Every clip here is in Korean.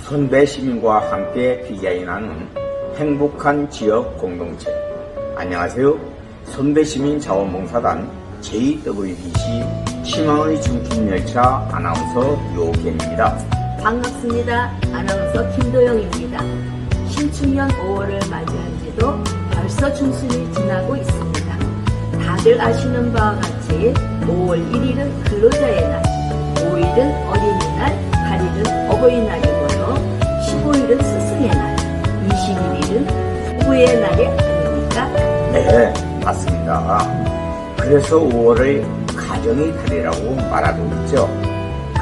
선배 시민과 함께 디자인하는 행복한 지역 공동체. 안녕하세요. 선배 시민 자원봉사단 JWBC 희망의 청춘열차 아나운서 유옥현입니다. 반갑습니다. 아나운서 김도영입니다. 신축년 5월을 맞이한 지도 벌써 중순이 지나고 있습니다. 다들 아시는 바와 같이 5월 1일은 근로자의 날, 5일은 어린이날, 8일은 어버이날이고요. 15일은 스승의 날, 21일은 부부의 날이 아닙니까? 네, 맞습니다. 그래서 5월을 가정의 달이라고 말하고 있죠.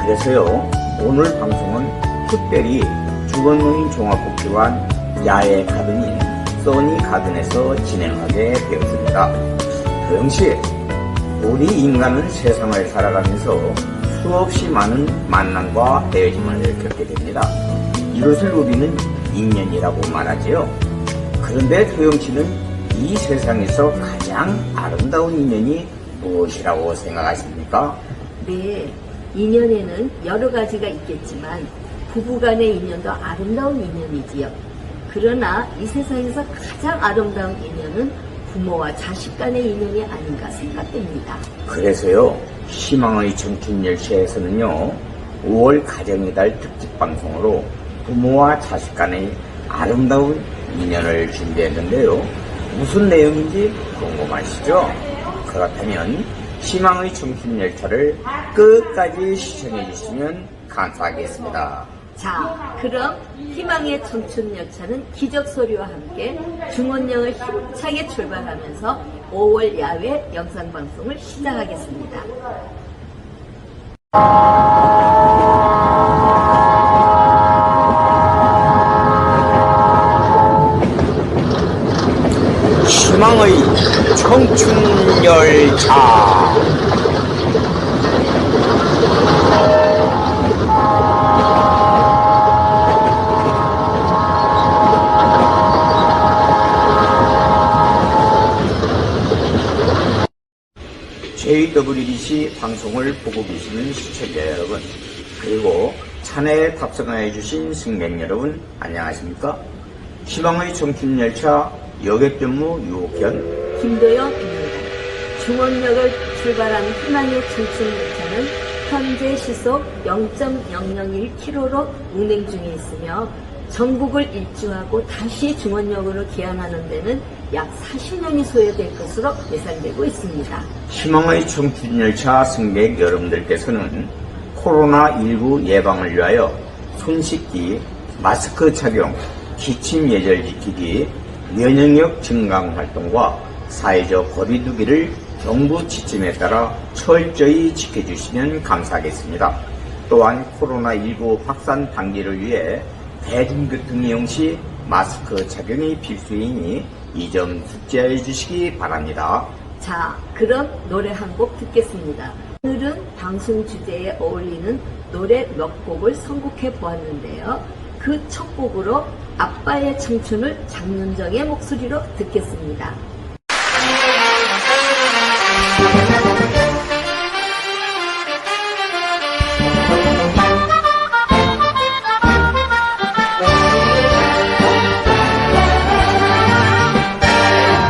그래서요, 오늘 방송은 특별히 주거노인 종합복지관 야외 가든인 써니 가든에서 진행하게 되었습니다. 도영씨, 우리 인간은 세상을 살아가면서 수없이 많은 만남과 헤어짐을 겪게 됩니다. 이것을 우리는 인연이라고 말하지요. 그런데 도영씨는 이 세상에서 가장 아름다운 인연이 무엇이라고 생각하십니까? 네, 인연에는 여러 가지가 있겠지만 부부간의 인연도 아름다운 인연이지요. 그러나 이 세상에서 가장 아름다운 인연은 부모와 자식 간의 인연이 아닌가 생각됩니다. 그래서요, 희망의 청춘열차에서는요, 5월 가정의 달 특집 방송으로 부모와 자식 간의 아름다운 인연을 준비했는데요. 무슨 내용인지 궁금하시죠? 그렇다면 희망의 청춘열차를 끝까지 시청해 주시면 감사하겠습니다. 자, 그럼 희망의 청춘열차는 기적소리와 함께 중원역을 힘차게 출발하면서 5월 야외 영상방송을 시작하겠습니다. 희망의 청춘열차. JWBC 방송을 보고 계시는 시청자 여러분, 그리고 차내에 탑승해 주신 승객 여러분, 안녕하십니까? 희망의 청춘열차 여객전무 유옥현, 김도영입니다. 중원역을 출발한 희망의 청춘열차는 현재 시속 0.001km로 운행 중에 있으며 전국을 일주하고 다시 중원역으로 귀환하는 데는 약 40년이 소요될 것으로 예상되고 있습니다. 희망의 청춘열차 승객 여러분들께서는 코로나19 예방을 위하여 손 씻기, 마스크 착용, 기침 예절 지키기, 면역력 증강 활동과 사회적 거리두기를 정부 지침에 따라 철저히 지켜주시면 감사하겠습니다. 또한 코로나19 확산 방지를 위해 대중교통 이용 시 마스크 착용이 필수이니 이 점 숙지해 주시기 바랍니다. 자, 그럼 노래 한 곡 듣겠습니다. 오늘은 방송 주제에 어울리는 노래 몇 곡을 선곡해 보았는데요. 그 첫 곡으로 아빠의 청춘을 장윤정의 목소리로 듣겠습니다.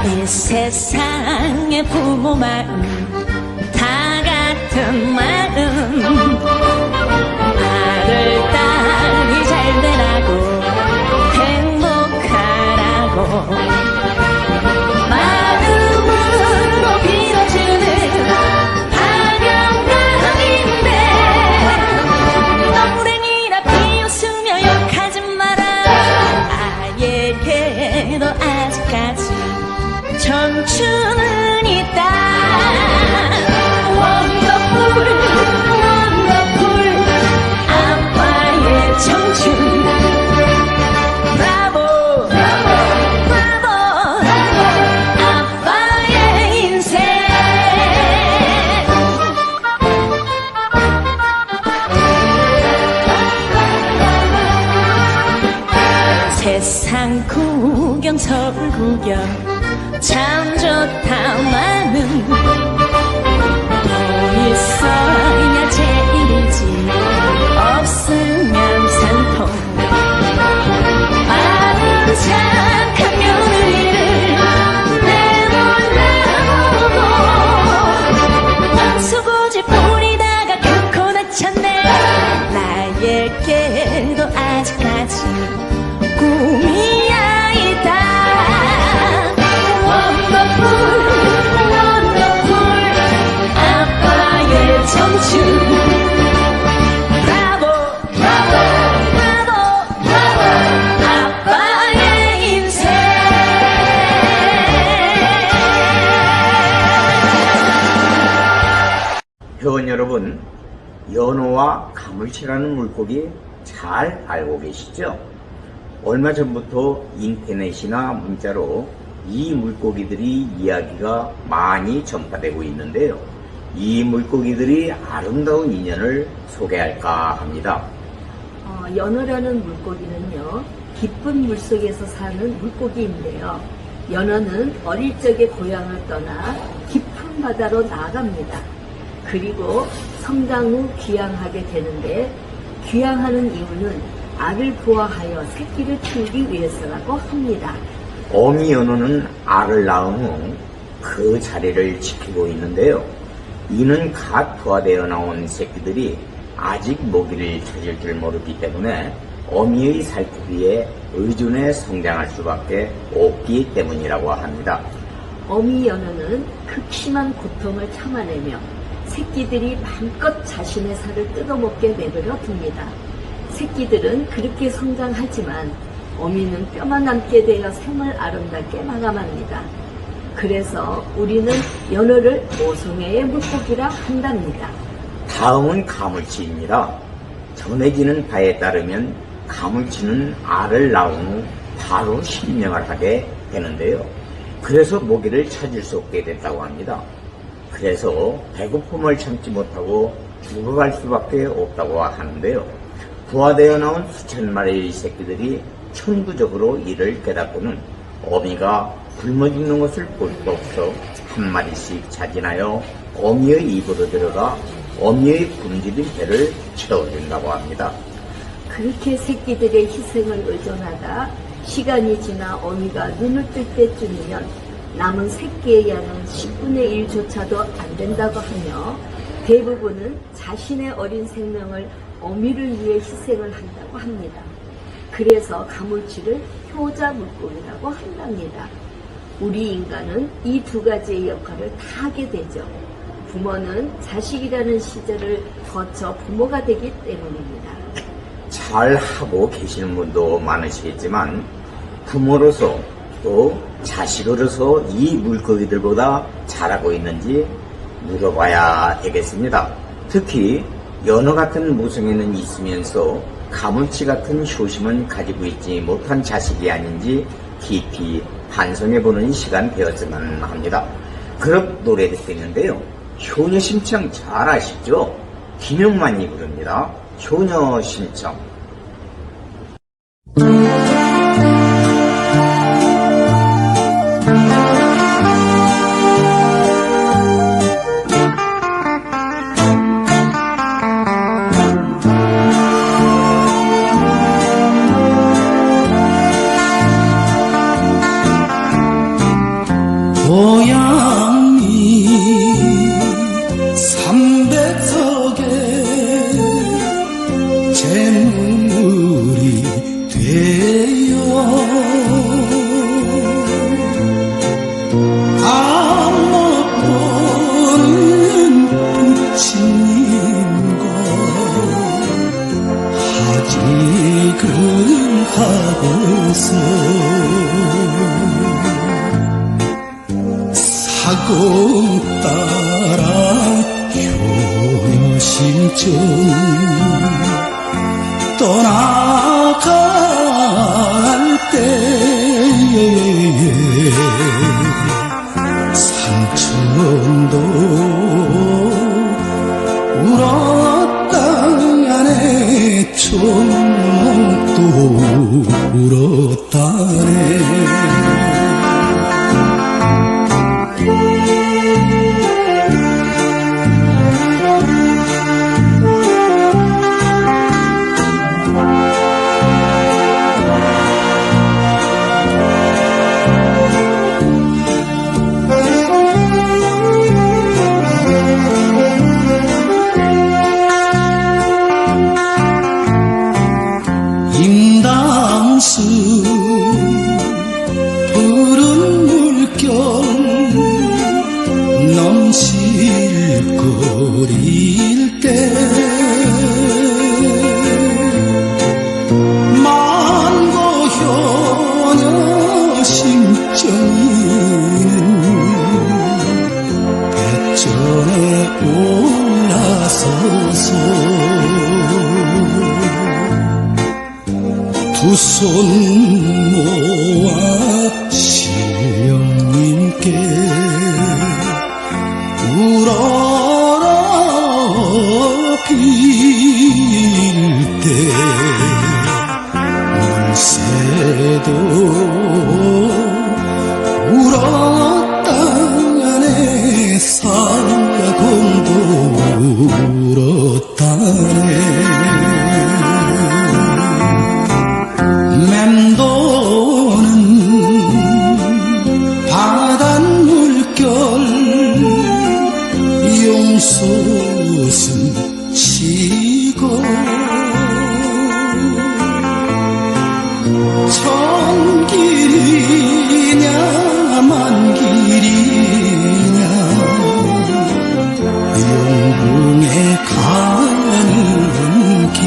이 세상의 부모 마음 다 같은 마음, 아들 딸이 잘 되라고 행복하라고 마음으로 빌어주는 박영감인데, 너무랭이라 비웃으며 욕하지 마라. 아예게도 아직까지 청춘은 있다. 원더풀 원더풀 아빠의 청춘. 브라보 브라보 브라보 아빠의 인생. 세상 구경 서울 구경 참 좋다마는 돈 있어야 제일이지 없으면 산통. 너에게도 아직까지 꿈이야 있다. 원더풀 아빠의 청춘. 브라보 브라보 브라보 브라보 아빠의 인생. 회원 여러분, 연어와 가물치라는 물고기 잘 알고 계시죠? 얼마 전부터 인터넷이나 문자로 이 물고기들이 이야기가 많이 전파되고 있는데요. 이 물고기들이 아름다운 인연을 소개할까 합니다. 연어라는 물고기는요, 깊은 물속에서 사는 물고기인데요. 연어는 어릴 적에 고향을 떠나 깊은 바다로 나아갑니다. 그리고 성장 후 귀향하게 되는데, 귀향하는 이유는 알을 부화하여 새끼를 키우기 위해서라고 합니다. 어미 연어는 알을 낳은 후 그 자리를 지키고 있는데요. 이는 갓 부화되어 나온 새끼들이 아직 먹이를 찾을 줄 모르기 때문에 어미의 살코기에 의존해 성장할 수밖에 없기 때문이라고 합니다. 어미 연어는 극심한 고통을 참아내며 새끼들이 마음껏 자신의 살을 뜯어먹게 내버려 둡니다. 새끼들은 그렇게 성장하지만 어미는 뼈만 남게 되어 생을 아름답게 마감합니다. 그래서 우리는 연어를 모성애의 물고기라 한답니다. 다음은 가물치입니다. 전해지는 바에 따르면 가물치는 알을 낳은 후 바로 실명을 하게 되는데요. 그래서 먹이를 찾을 수 없게 됐다고 합니다. 그래서 배고픔을 참지 못하고 죽어갈 수밖에 없다고 하는데요. 부화되어 나온 수천 마리의 새끼들이 천구적으로 이를 깨닫고는 어미가 굶어 죽는 것을 볼 수 없어 한 마리씩 자진하여 어미의 입으로 들어가 어미의 굶주린 배를 채워준다고 합니다. 그렇게 새끼들의 희생을 의존하다 시간이 지나 어미가 눈을 뜰 때쯤이면 남은 새끼의 양은 10분의 1조차도 안 된다고 하며 대부분은 자신의 어린 생명을 어미를 위해 희생을 한다고 합니다. 그래서 가물치를 효자 물고기라고 한답니다. 우리 인간은 이 두 가지의 역할을 다 하게 되죠. 부모는 자식이라는 시절을 거쳐 부모가 되기 때문입니다. 잘 하고 계시는 분도 많으시겠지만 부모로서 또 자식으로서 이 물고기들보다 잘하고 있는지 물어봐야 되겠습니다. 특히 연어 같은 모성애는 있으면서 가물치 같은 효심은 가지고 있지 못한 자식이 아닌지 깊이 반성해보는 시간 되었으면 합니다. 그럼 노래 듣겠는데요. 효녀심청 잘 아시죠? 김용만이 부릅니다. 효녀심청. 고향이 삼백석에 제 눈물이 되어 아무것도는 부친님과 아직은 하고서 사공 따라 효녀심청 떠나갈 때에 삼천도 울었다네 천목도 울었다네. 가슴 푸른 물결 넘실거릴 때 만고효녀 심정이는 배전에 올라서서 두 손 모아 신령님께 우러러 빌때 물새도 울었다네 사공도 울었다네 맴도는 바닷물결 용솟음 치고 천길이냐 만길이냐 용궁에 가는 길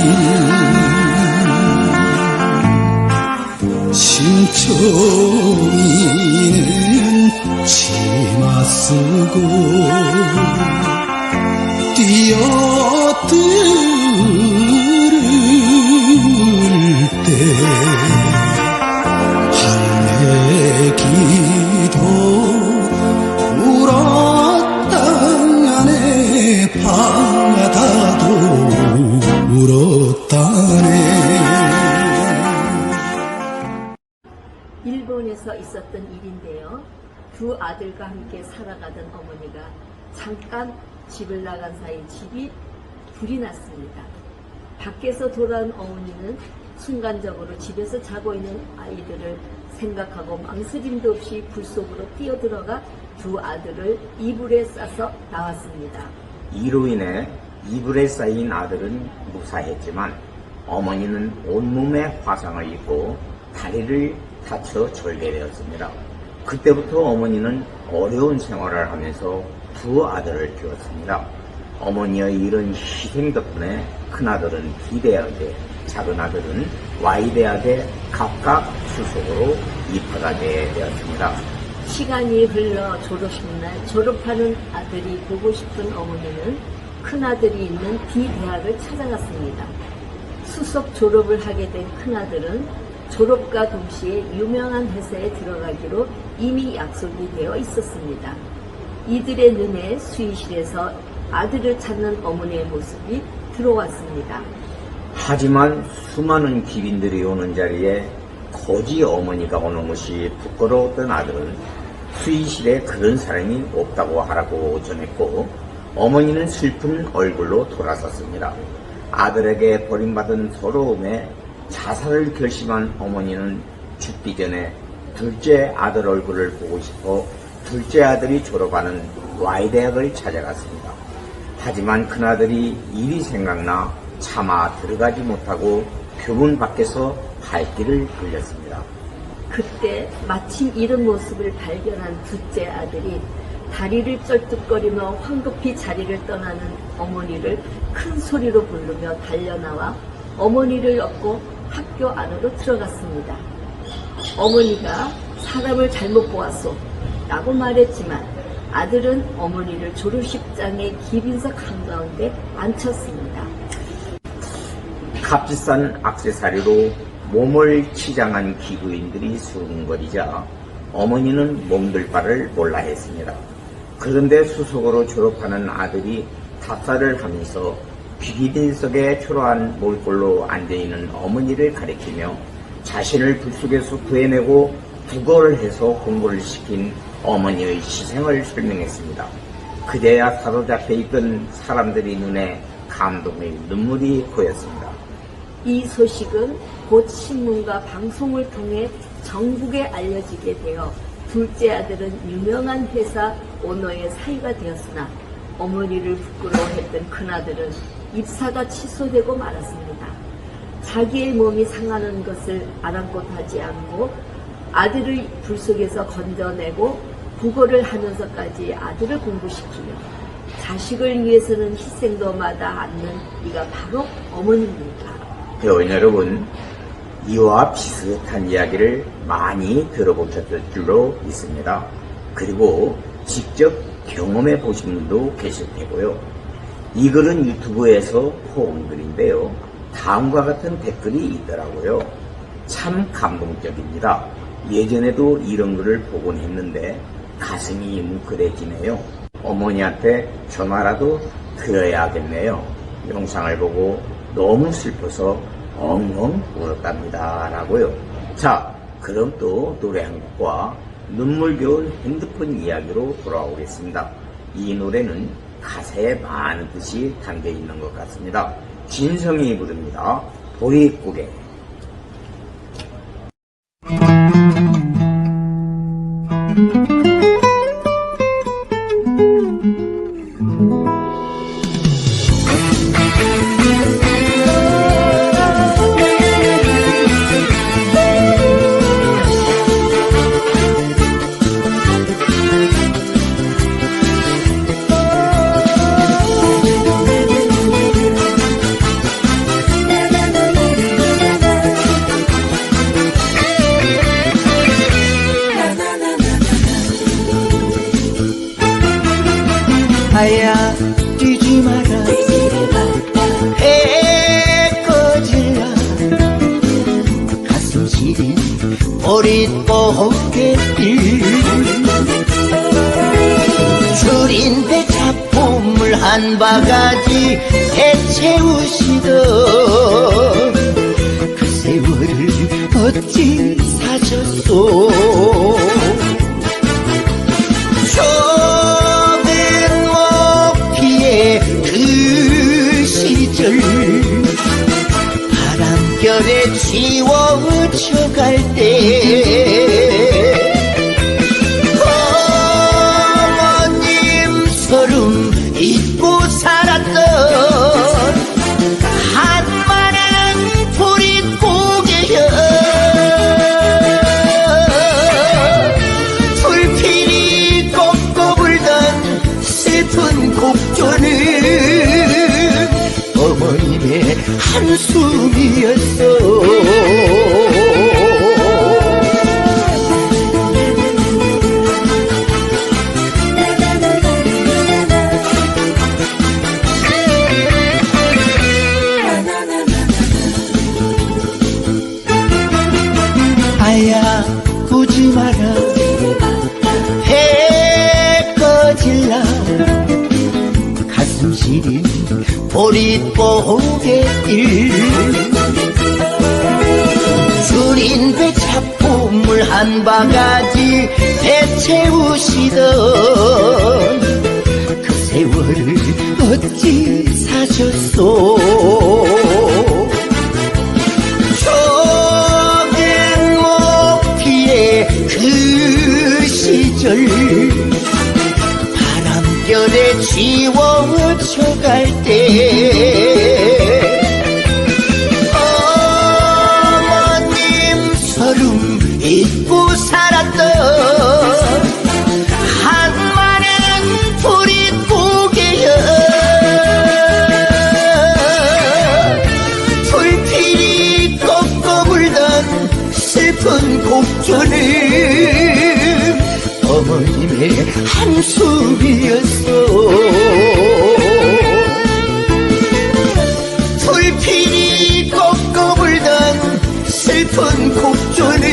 심청이는 치마 쓰고 뛰어들을 때 할매기도 울었다네 바다도 울었다네 일본에서 있었던 일인데요. 두 아들과 함께 살아가던 어머니가 잠깐 집을 나간 사이 집이 불이 났습니다. 밖에서 돌아온 어머니는 순간적으로 집에서 자고 있는 아이들을 생각하고 망설임도 없이 불 속으로 뛰어들어가 두 아들을 이불에 싸서 나왔습니다. 이로 인해 이불에 쌓인 아들은 무사했지만 어머니는 온몸에 화상을 입고 다리를 다쳐 절개되었습니다. 그때부터 어머니는 어려운 생활을 하면서 두 아들을 키웠습니다. 어머니의 이런 희생 덕분에 큰아들은 B대학에, 작은 아들은 Y대학에 각각 수석으로 입학하게 되었습니다. 시간이 흘러 졸업식날 졸업하는 아들이 보고 싶은 어머니는 큰아들이 있는 B대학을 찾아갔습니다. 수석 졸업을 하게 된 큰아들은 졸업과 동시에 유명한 회사에 들어가기로 이미 약속이 되어 있었습니다. 이들의 눈에 수의실에서 아들을 찾는 어머니의 모습이 들어왔습니다. 하지만 수많은 귀빈들이 오는 자리에 거지 어머니가 오는 것이 부끄러웠던 아들은 수의실에 그런 사람이 없다고 하라고 전했고 어머니는 슬픈 얼굴로 돌아섰습니다. 아들에게 버림받은 서러움에 자살을 결심한 어머니는 죽기 전에 둘째 아들 얼굴을 보고 싶어 둘째 아들이 졸업하는 Y대학을 찾아갔습니다. 하지만 큰아들이 일이 생각나 차마 들어가지 못하고 교문 밖에서 발길을 돌렸습니다. 그때 마침 이런 모습을 발견한 둘째 아들이 다리를 쩔뚝거리며 황급히 자리를 떠나는 어머니를 큰 소리로 부르며 달려나와 어머니를 업고 학교 안으로 들어갔습니다. 어머니가 사람을 잘못 보았소 라고 말했지만 아들은 어머니를 졸업식장의 귀빈석 한가운데 앉혔습니다. 값비싼 액세서리로 몸을 치장한 기부인들이 수군거리자 어머니는 몸둘 바를 몰라 했습니다. 그런데 수석으로 졸업하는 아들이 답사를 하면서 귀빈석에 초라한 몰골로 앉아있는 어머니를 가리키며 자신을 불 속에서 구해내고 부거를 해서 공부를 시킨 어머니의 희생을 설명했습니다. 그제야 사로잡혀 있던 사람들이 눈에 감동의 눈물이 고였습니다. 이 소식은 곧 신문과 방송을 통해 전국에 알려지게 되어 둘째 아들은 유명한 회사 오너의 사위가 되었으나 어머니를 부끄러워했던 큰아들은 입사가 취소되고 말았습니다. 자기의 몸이 상하는 것을 아랑곳하지 않고 아들을 불 속에서 건져내고 부고를 하면서까지 아들을 공부시키며 자식을 위해서는 희생도 마다 않는 이가 바로 어머니입니다. 회원 여러분, 이와 비슷한 이야기를 많이 들어보셨을 줄로 믿습니다. 그리고 직접 경험해 보신 분도 계실 테고요. 이 글은 유튜브에서 포옹 글인데요. 다음과 같은 댓글이 있더라고요. 참 감동적입니다. 예전에도 이런 글을 보곤 했는데 가슴이 뭉클해지네요. 어머니한테 전화라도 드려야겠네요. 영상을 보고 너무 슬퍼서 엉엉 울었답니다. 라고요. 자, 그럼 또 노래 한 곡과 눈물겨운 핸드폰 이야기로 돌아오겠습니다. 이 노래는 가사에 많은 뜻이 담겨 있는 것 같습니다. 진성이 부릅니다. 보릿고개. 아야 뛰지 마라 해 꺼질라 가슴 시린 보릿고개길 줄인 배 작품을 한 바가지 해채우시던 그 세월을 어찌 사셨소 그 시절 바람결에 지워져 갈 때 어머님 서름 잊고 살았던 한마는 보릿고개여 불필이 꺾어 불던 슬픈 곡조는 어머님의 한숨이었어. 아야 우지 마라 해 꺼질라 가슴 시린 보릿고개길 줄인 배 작품을 한 바가지 배채우시던 그 세월을 어찌 사셨소 조개 높이의 그 시절 바람결에 지워져 갈 때 어머님 서름 잊고 살았던 한마는 보릿고개여 불필이 꺾어 불던 슬픈 곡조는 어머님의 한숨이었어 불필이 꺾어 불던 슬픈 곡조는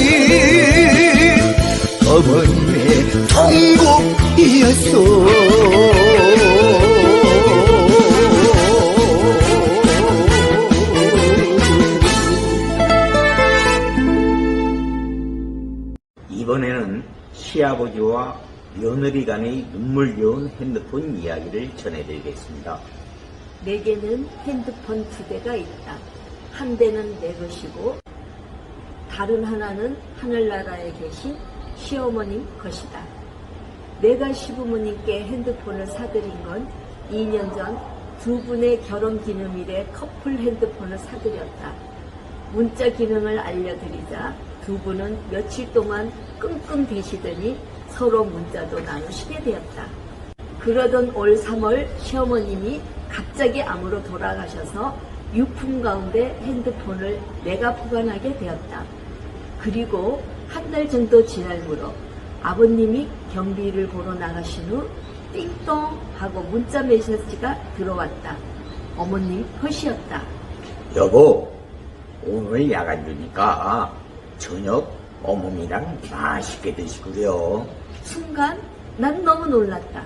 어머님의 통곡이었어 이번에는 시아버지와 며느리 간의 눈물겨운 핸드폰 이야기를 전해드리겠습니다. 내게는 핸드폰 2대가 있다. 한 대는 내 것이고 다른 하나는 하늘나라에 계신 시어머님 것이다. 내가 시부모님께 핸드폰을 사드린 건 2년 전 두 분의 결혼기념일에 커플 핸드폰을 사드렸다. 문자 기능을 알려드리자 두 분은 며칠 동안 끙끙 대시더니 서로 문자도 나누시게 되었다. 그러던 올 3월 시어머님이 갑자기 암으로 돌아가셔서 유품 가운데 핸드폰을 내가 보관하게 되었다. 그리고 한 달 정도 지날 무렵 아버님이 경비를 보러 나가신 후 띵동 하고 문자 메시지가 들어왔다. 어머님 컷이었다. 여보, 오늘 야간주니까 저녁 어머니랑 맛있게 드시구려. 순간 난 너무 놀랐다.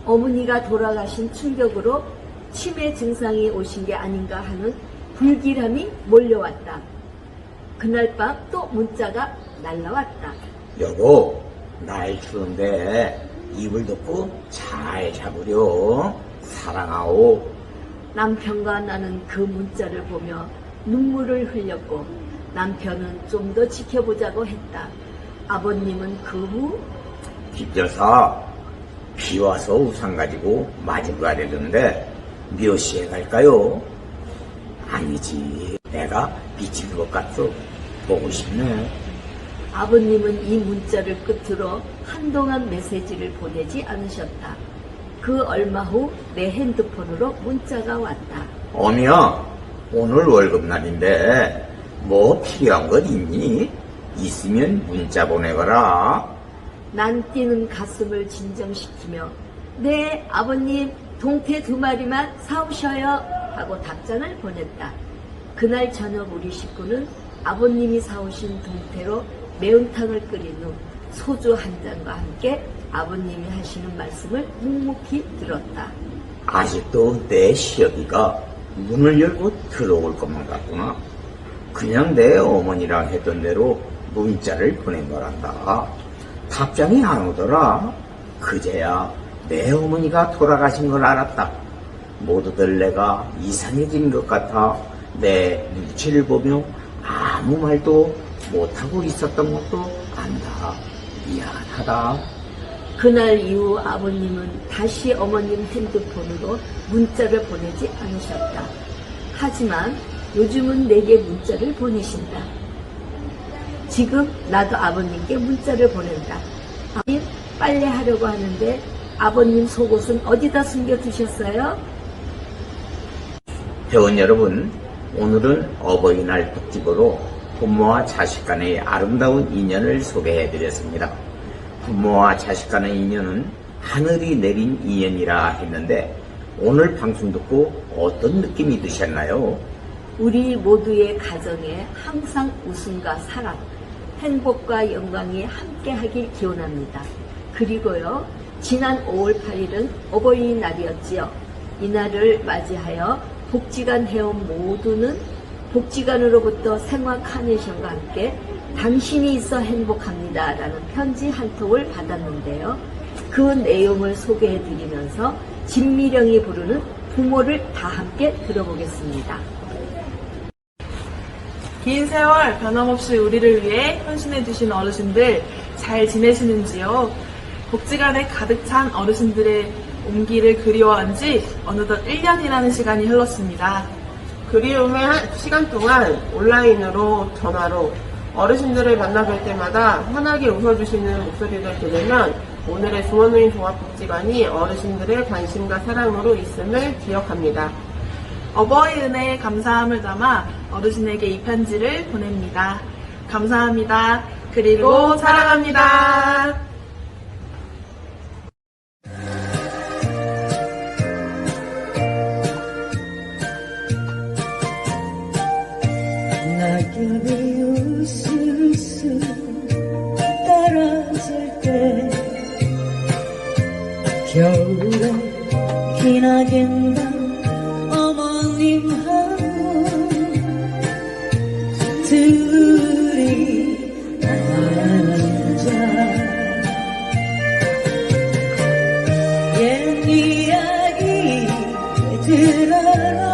어머니가 돌아가신 충격으로 치매 증상이 오신 게 아닌가 하는 불길함이 몰려왔다. 그날 밤 또 문자가 날라왔다. 여보, 날 추운데 이불 덮고 잘 자구려. 사랑하오. 남편과 나는 그 문자를 보며 눈물을 흘렸고 남편은 좀 더 지켜보자고 했다. 아버님은 그 후 뒷여사, 비 와서 우산 가지고 마중 가려는데 몇 시에 갈까요? 아니지, 내가 미칠 것 같소. 보고 싶네. 아버님은 이 문자를 끝으로 한동안 메시지를 보내지 않으셨다. 그 얼마 후 내 핸드폰으로 문자가 왔다. 어미야, 오늘 월급날인데 뭐 필요한 것 있니? 있으면 문자 보내거라. 난 뛰는 가슴을 진정시키며 네 아버님 동태 2마리만 사오셔요 하고 답장을 보냈다. 그날 저녁 우리 식구는 아버님이 사오신 동태로 매운탕을 끓인 후 소주 한 잔과 함께 아버님이 하시는 말씀을 묵묵히 들었다. 아직도 내 시어기가 문을 열고 들어올 것만 같구나. 그냥 내 어머니랑 했던 대로 문자를 보낸 거란다. 답장이 안 오더라. 그제야 내 어머니가 돌아가신 걸 알았다. 모두들 내가 이상해진 것 같아 내 눈치를 보며 아무 말도 못하고 있었던 것도 안다. 미안하다. 그날 이후 아버님은 다시 어머님 핸드폰으로 문자를 보내지 않으셨다. 하지만 요즘은 내게 문자를 보내신다. 지금 나도 아버님께 문자를 보낸다. 아버님 빨래하려고 하는데 아버님 속옷은 어디다 숨겨두셨어요? 회원 여러분, 오늘은 어버이날 특집으로 부모와 자식 간의 아름다운 인연을 소개해드렸습니다. 부모와 자식 간의 인연은 하늘이 내린 인연이라 했는데 오늘 방송 듣고 어떤 느낌이 드셨나요? 우리 모두의 가정에 항상 웃음과 사랑, 행복과 영광이 함께하길 기원합니다. 그리고요, 지난 5월 8일은 어버이날이었지요. 이날을 맞이하여 복지관 회원 모두는 복지관으로부터 생화 카네이션과 함께 당신이 있어 행복합니다 라는 편지 한 통을 받았는데요. 그 내용을 소개해드리면서 진미령이 부르는 부모를 다 함께 들어보겠습니다. 긴 세월 변함없이 우리를 위해 헌신해주신 어르신들 잘 지내시는지요? 복지관에 가득 찬 어르신들의 온기를 그리워한 지 어느덧 1년이라는 시간이 흘렀습니다. 그리움의 시간 동안 온라인으로 전화로 어르신들을 만나뵐 때마다 환하게 웃어주시는 목소리를 들으면 오늘의 중원노인 종합복지관이 어르신들의 관심과 사랑으로 있음을 기억합니다. 어버이 은혜에 감사함을 담아 어르신에게 이 편지를 보냅니다. 감사합니다. 그리고 사랑합니다. 낙엽이 우스스 떨어질 때 겨울에 기나긴다 어머님하고 둘이 앉아 옛 이야기 들어라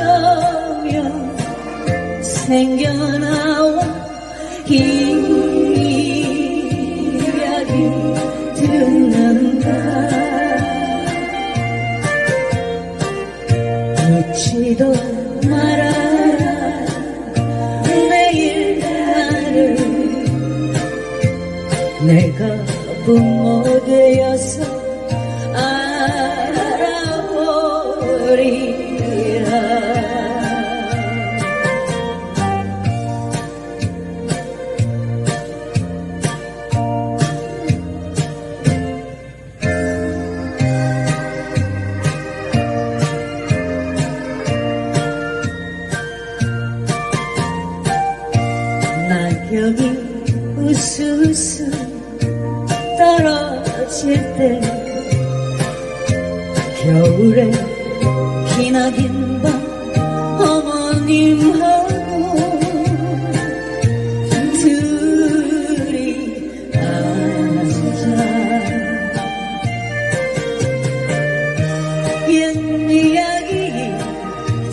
어쩌면 생겨나와 이야기 듣는다 묻지도 말아라 매일 나를 내가 부모 되어서 알아보리라. 낙엽이 우수수 떨어질 때 겨울에 기나긴 밤 어머님하고 둘이 앉아 옛 이야기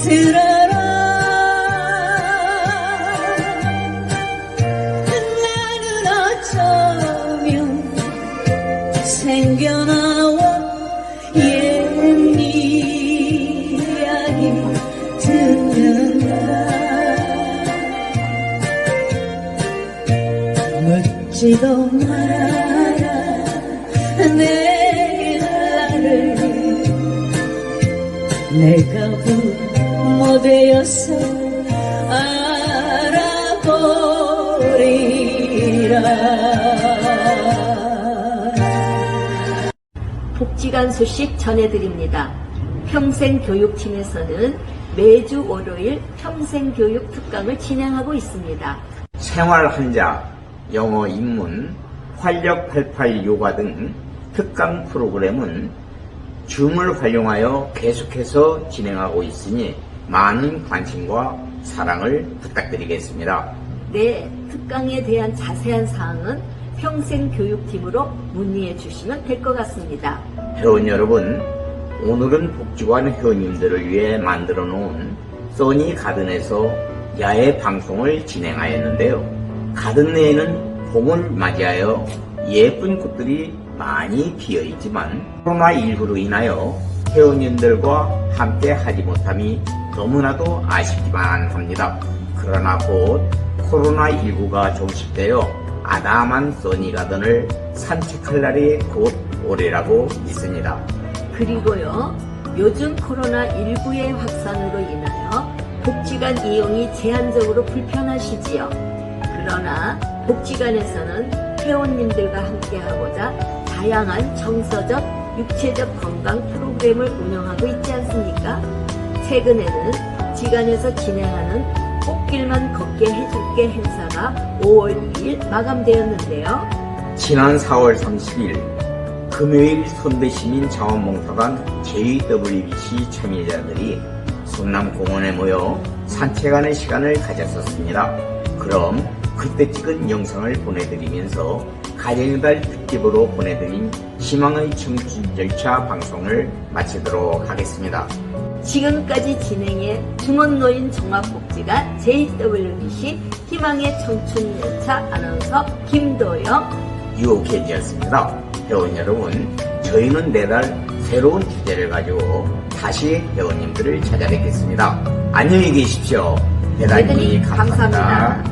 들어라. 생겨나와 옛 이야기 듣는다. 묻지도 말아라 내일 나를 내가 부모 되어서 알아보리라. 복지관 소식 전해드립니다. 평생교육팀에서는 매주 월요일 평생교육 특강을 진행하고 있습니다. 생활 한자, 영어 입문, 활력 88 요가 등 특강 프로그램은 줌을 활용하여 계속해서 진행하고 있으니 많은 관심과 사랑을 부탁드리겠습니다. 네, 특강에 대한 자세한 사항은 평생교육팀으로 문의해 주시면 될 것 같습니다. 회원 여러분, 오늘은 복지관 회원님들을 위해 만들어 놓은 써니 가든에서 야외 방송을 진행하였는데요. 가든 내에는 봄을 맞이하여 예쁜 꽃들이 많이 피어 있지만 코로나19로 인하여 회원님들과 함께 하지 못함이 너무나도 아쉽기만 합니다. 그러나 곧 코로나19가 종식되어 아담한 써니 가든을 산책할 날이 곧 오리라고 믿습니다. 그리고요, 요즘 코로나19의 확산으로 인하여 복지관 이용이 제한적으로 불편하시지요. 그러나 복지관에서는 회원님들과 함께하고자 다양한 정서적, 육체적 건강 프로그램을 운영하고 있지 않습니까? 최근에는 복지관에서 진행하는 꽃길만 걷게 해줄게 행사가 5월 2일 마감되었는데요. 지난 4월 30일 금요일 선대시민자원봉사관 JWBC 참여자들이 성남공원에 모여 산책하는 시간을 가졌었습니다. 그럼 그때 찍은 영상을 보내드리면서 가정의 달 특집으로 보내드린 희망의 청춘 열차 방송을 마치도록 하겠습니다. 지금까지 진행해 중원노인 종합복지관 JWBC 희망의 청춘열차 아나운서 김도영, 유옥혜지였습니다. 회원 여러분, 저희는 내달 새로운 주제를 가지고 다시 회원님들을 찾아뵙겠습니다. 안녕히 계십시오. 대단히 감사합니다.